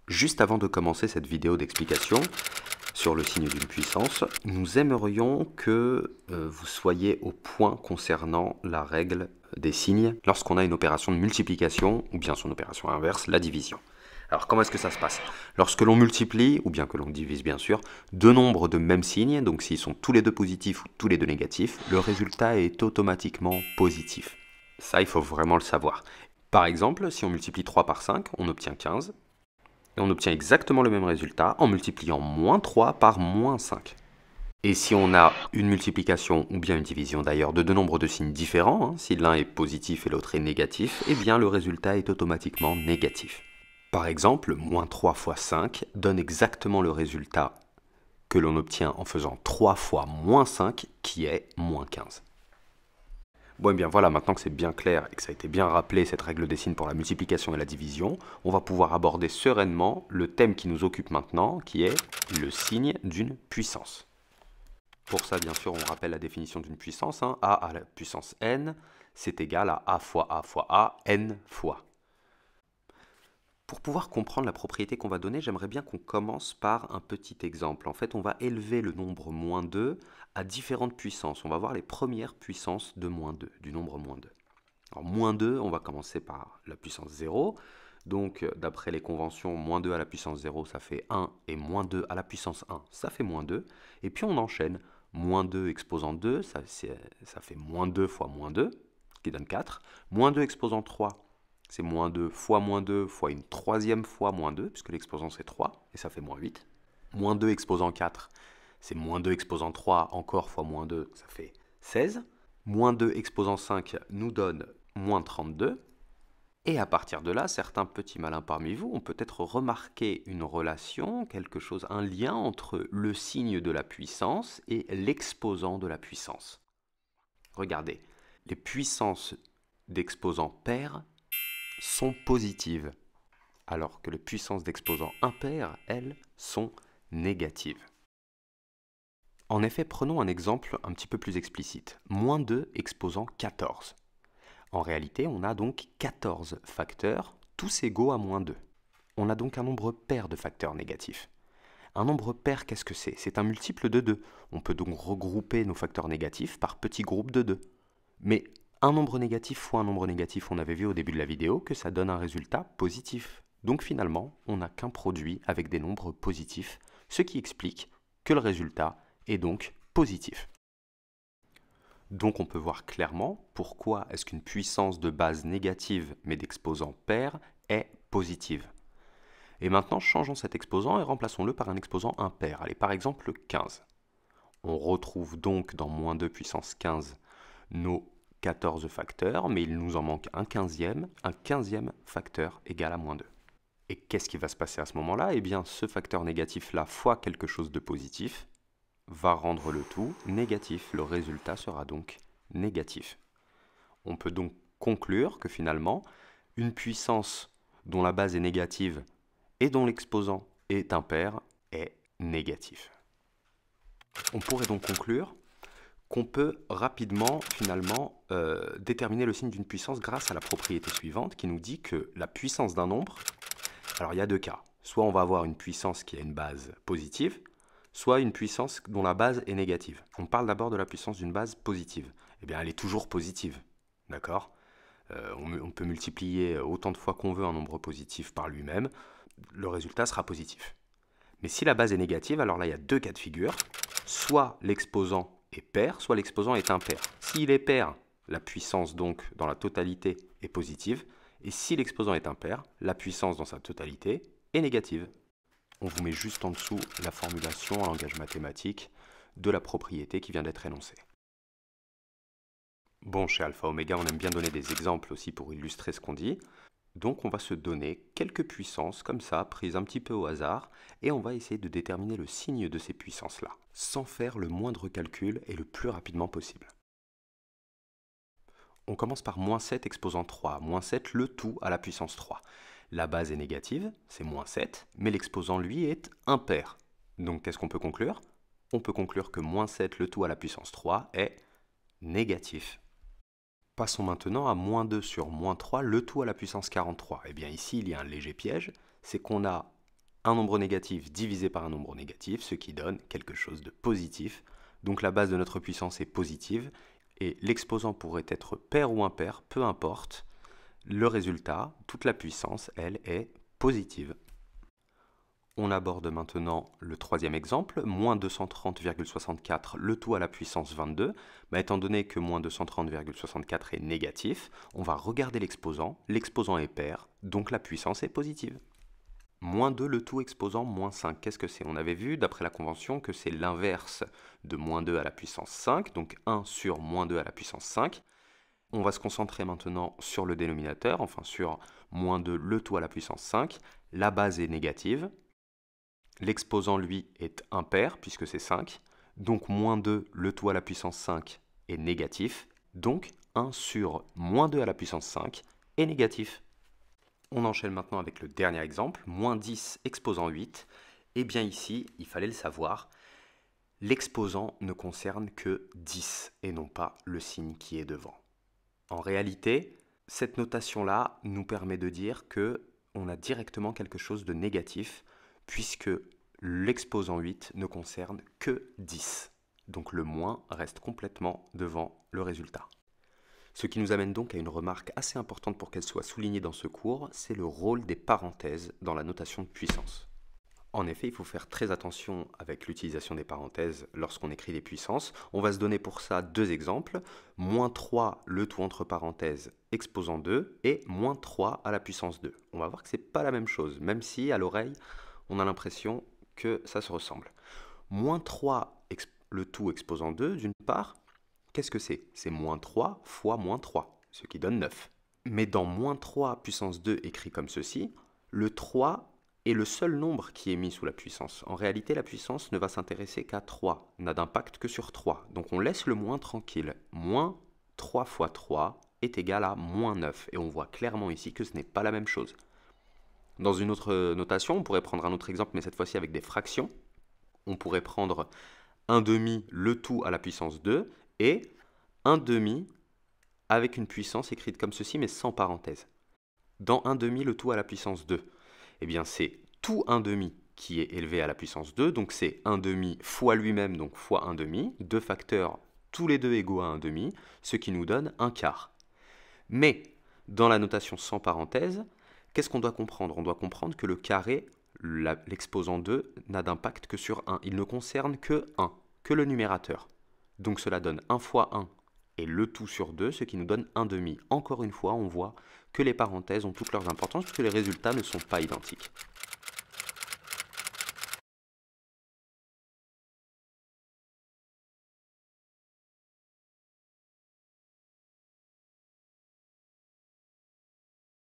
Juste avant de commencer cette vidéo d'explication sur le signe d'une puissance, nous aimerions que vous soyez au point concernant la règle des signes lorsqu'on a une opération de multiplication ou bien son opération inverse, la division. Alors comment est-ce que ça se passe? Lorsque l'on multiplie, ou bien que l'on divise bien sûr, deux nombres de même signe, donc s'ils sont tous les deux positifs ou tous les deux négatifs, le résultat est automatiquement positif. Ça, il faut vraiment le savoir. Par exemple, si on multiplie 3 par 5, on obtient 15. Et on obtient exactement le même résultat en multipliant moins 3 par moins 5. Et si on a une multiplication, ou bien une division d'ailleurs, de deux nombres de signes différents, si l'un est positif et l'autre est négatif, eh bien le résultat est automatiquement négatif. Par exemple, moins 3 fois 5 donne exactement le résultat que l'on obtient en faisant 3 fois moins 5, qui est moins 15. Bon, et bien voilà, maintenant que c'est bien clair et que ça a été bien rappelé, cette règle des signes pour la multiplication et la division, on va pouvoir aborder sereinement le thème qui nous occupe maintenant, qui est le signe d'une puissance. Pour ça, bien sûr, on rappelle la définition d'une puissance. A à la puissance n, c'est égal à a fois a, n fois. Pour pouvoir comprendre la propriété qu'on va donner, j'aimerais bien qu'on commence par un petit exemple. En fait, on va élever le nombre moins 2 à différentes puissances. On va voir les premières puissances de moins 2, du nombre moins 2. Alors, moins 2, on va commencer par la puissance 0. Donc, d'après les conventions, moins 2 à la puissance 0, ça fait 1, et moins 2 à la puissance 1, ça fait moins 2. Et puis, on enchaîne. Moins 2 exposant 2, ça fait moins 2 fois moins 2, qui donne 4. Moins 2 exposant 3, c'est moins 2 fois une troisième fois moins 2, puisque l'exposant c'est 3, et ça fait moins 8. Moins 2 exposant 4, c'est moins 2 exposant 3, encore fois moins 2, ça fait 16. Moins 2 exposant 5 nous donne moins 32. Et à partir de là, certains petits malins parmi vous ont peut-être remarqué une relation, quelque chose, un lien entre le signe de la puissance et l'exposant de la puissance. Regardez, les puissances d'exposants pairs sont positives, alors que les puissances d'exposants impairs, elles, sont négatives. En effet, prenons un exemple un petit peu plus explicite. Moins 2 exposant 14. En réalité, on a donc 14 facteurs, tous égaux à moins 2. On a donc un nombre pair de facteurs négatifs. Un nombre pair, qu'est-ce que c'est? C'est un multiple de 2. On peut donc regrouper nos facteurs négatifs par petits groupes de 2. Mais un nombre négatif fois un nombre négatif, on avait vu au début de la vidéo que ça donne un résultat positif. Donc finalement, on n'a qu'un produit avec des nombres positifs, ce qui explique que le résultat est donc positif. Donc on peut voir clairement pourquoi est-ce qu'une puissance de base négative mais d'exposant pair est positive. Et maintenant, changeons cet exposant et remplaçons-le par un exposant impair. Allez, par exemple 15. On retrouve donc dans moins 2 puissance 15 nos 14 facteurs, mais il nous en manque un 15e facteur égal à moins 2. Et qu'est-ce qui va se passer à ce moment-là? Eh bien, ce facteur négatif-là fois quelque chose de positif va rendre le tout négatif. Le résultat sera donc négatif. On peut donc conclure que finalement, une puissance dont la base est négative et dont l'exposant est impair est négatif. On pourrait donc conclure qu'on peut rapidement, finalement, déterminer le signe d'une puissance grâce à la propriété suivante qui nous dit que la puissance d'un nombre, alors il y a deux cas, soit on va avoir une puissance qui a une base positive, soit une puissance dont la base est négative. On parle d'abord de la puissance d'une base positive. Eh bien, elle est toujours positive, d'accord? On peut multiplier autant de fois qu'on veut un nombre positif par lui-même, le résultat sera positif. Mais si la base est négative, alors là, il y a deux cas de figure. Soit l'exposant est pair, soit l'exposant est impair. S'il est pair, la puissance donc dans la totalité est positive. Et si l'exposant est impair, la puissance dans sa totalité est négative. On vous met juste en dessous la formulation en langage mathématique de la propriété qui vient d'être énoncée. Bon, chez Alpha Oméga, on aime bien donner des exemples aussi pour illustrer ce qu'on dit. Donc on va se donner quelques puissances comme ça, prises un petit peu au hasard, et on va essayer de déterminer le signe de ces puissances-là, sans faire le moindre calcul et le plus rapidement possible. On commence par moins 7 exposant 3, moins 7 le tout à la puissance 3. La base est négative, c'est moins 7, mais l'exposant lui est impair. Donc qu'est-ce qu'on peut conclure? On peut conclure que moins 7 le tout à la puissance 3 est négatif. Passons maintenant à moins 2 sur moins 3, le tout à la puissance 43. Eh bien ici, il y a un léger piège, c'est qu'on a un nombre négatif divisé par un nombre négatif, ce qui donne quelque chose de positif. Donc la base de notre puissance est positive, et l'exposant pourrait être pair ou impair, peu importe. Le résultat, toute la puissance, elle, est positive. On aborde maintenant le troisième exemple, moins 230,64, le tout à la puissance 22. Étant donné que moins 230,64 est négatif, on va regarder l'exposant. L'exposant est pair, donc la puissance est positive. Moins 2, le tout exposant moins 5. Qu'est-ce que c'est? On avait vu, d'après la convention, que c'est l'inverse de moins 2 à la puissance 5, donc 1 sur moins 2 à la puissance 5. On va se concentrer maintenant sur le dénominateur, enfin sur moins 2, le tout à la puissance 5. La base est négative. L'exposant, lui, est impair, puisque c'est 5. Donc moins 2, le tout à la puissance 5, est négatif. Donc 1 sur moins 2 à la puissance 5 est négatif. On enchaîne maintenant avec le dernier exemple, moins 10 exposant 8. Eh bien ici, il fallait le savoir, l'exposant ne concerne que 10 et non pas le signe qui est devant. En réalité, cette notation-là nous permet de dire que on a directement quelque chose de négatif puisque l'exposant 8 ne concerne que 10. Donc le moins reste complètement devant le résultat. Ce qui nous amène donc à une remarque assez importante pour qu'elle soit soulignée dans ce cours, c'est le rôle des parenthèses dans la notation de puissance. En effet, il faut faire très attention avec l'utilisation des parenthèses lorsqu'on écrit des puissances. On va se donner pour ça deux exemples, moins 3, le tout entre parenthèses, exposant 2, et moins 3 à la puissance 2. On va voir que ce n'est pas la même chose, même si à l'oreille, on a l'impression que ça se ressemble. Moins 3, le tout exposant 2, d'une part, qu'est-ce que c'est? C'est moins 3 fois moins 3, ce qui donne 9. Mais dans moins 3 puissance 2 écrit comme ceci, le 3 est le seul nombre qui est mis sous la puissance. En réalité, la puissance ne va s'intéresser qu'à 3, n'a d'impact que sur 3. Donc on laisse le moins tranquille. Moins 3 fois 3 est égal à moins 9. Et on voit clairement ici que ce n'est pas la même chose. Dans une autre notation, on pourrait prendre un autre exemple, mais cette fois-ci avec des fractions. On pourrait prendre 1 demi, le tout à la puissance 2, et 1 demi avec une puissance écrite comme ceci, mais sans parenthèse. Dans 1 demi, le tout à la puissance 2, eh bien c'est tout 1 demi qui est élevé à la puissance 2, donc c'est 1 demi fois lui-même, donc fois 1 demi, deux facteurs tous les deux égaux à 1 demi, ce qui nous donne 1 quart. Mais dans la notation sans parenthèse, qu'est-ce qu'on doit comprendre? On doit comprendre que le carré, l'exposant 2, n'a d'impact que sur 1. Il ne concerne que 1, que le numérateur. Donc cela donne 1 fois 1 et le tout sur 2, ce qui nous donne 1 demi. Encore une fois, on voit que les parenthèses ont toutes leurs importances puisque les résultats ne sont pas identiques.